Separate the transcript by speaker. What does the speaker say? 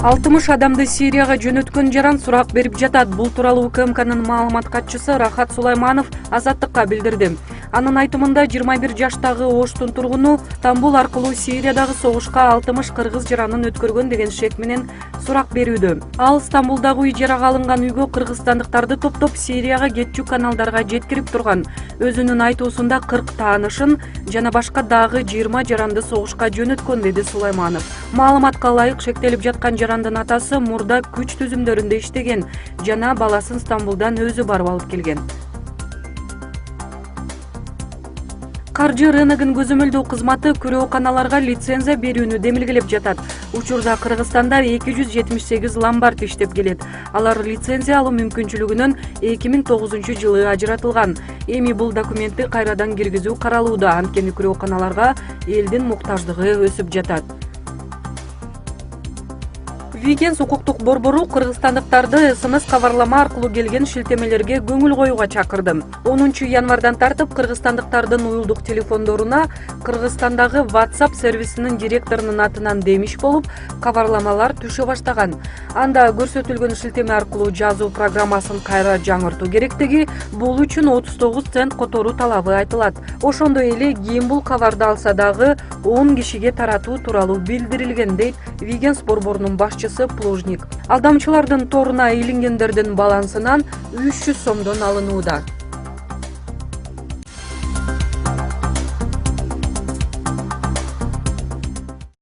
Speaker 1: 60 адамды Сирияга жөнөткөн жаран сурак берип жатат. Бул тууралуу УКМКнын маалымат катчысы Рахат Сулайманов Азаттыкка билдирди. Анын айтымында 21 жаштагы Оштун тургуну Стамбул аркылуу Сириядагы согушка 60 кыргыз жаранын өткөргөн деген шек менен сурак берүүдө. Ал Стамбулдагы ижарага алынган үйгө кыргызстандыктарды топтоп Сирияга кетчү каналдарга жеткирип турган. Өзүнүн айтуусунда 40 таанышын жана башка дагы 20 жаранды согушка жөнөткөн, деди Сулайманов. Маалыматка ылайык шектелип жаткан жарандын атасы мурда күч түзүмдөрүндө иштеген жана баласын Стамбулдан өзү барып алып келген. Каржы рыногун көзөмөлдөө кызматы күрөөканаларга лицензия берүүнү демилгелеп жатат. Учурда Кыргызстанда 278 ломбард иштеп келет. Алар лицензия алуу мүмкүнчүлүгүнөн 2009-жылы ажыратылган. Эми бул документти кайрадан киргизүү каралууда, анткени күрөөканаларга элдин муктаждыгы өсүп жатат. Вигенс укуктук борбору кыргызстандыктарды СМС кабарлама аркылуу келген шилтемелерге көңүл коюуга чакырды. 10 январдан тартып кыргызстандыктардын уюлдук телефондоруна Кыргызстандагы WhatsApp сервисинин директорунун атынан демиш болуп, кабарламалар түшө баштаган. Анда көрсөтүлгөн шилтеме аркылуу жазуу программасын кайра жаңыртуу керектиги, бул үчүн 39 цент которуу талабы айтылат. Ошондой эле ким бул кабарды алса дагы 10 кишиге таратуу тууралуу билдирилген, дейт Вигенс борборунун башчысы Плужник. Алдамчылардын торуна илингендердин балансынан 300 сомдон алынууда.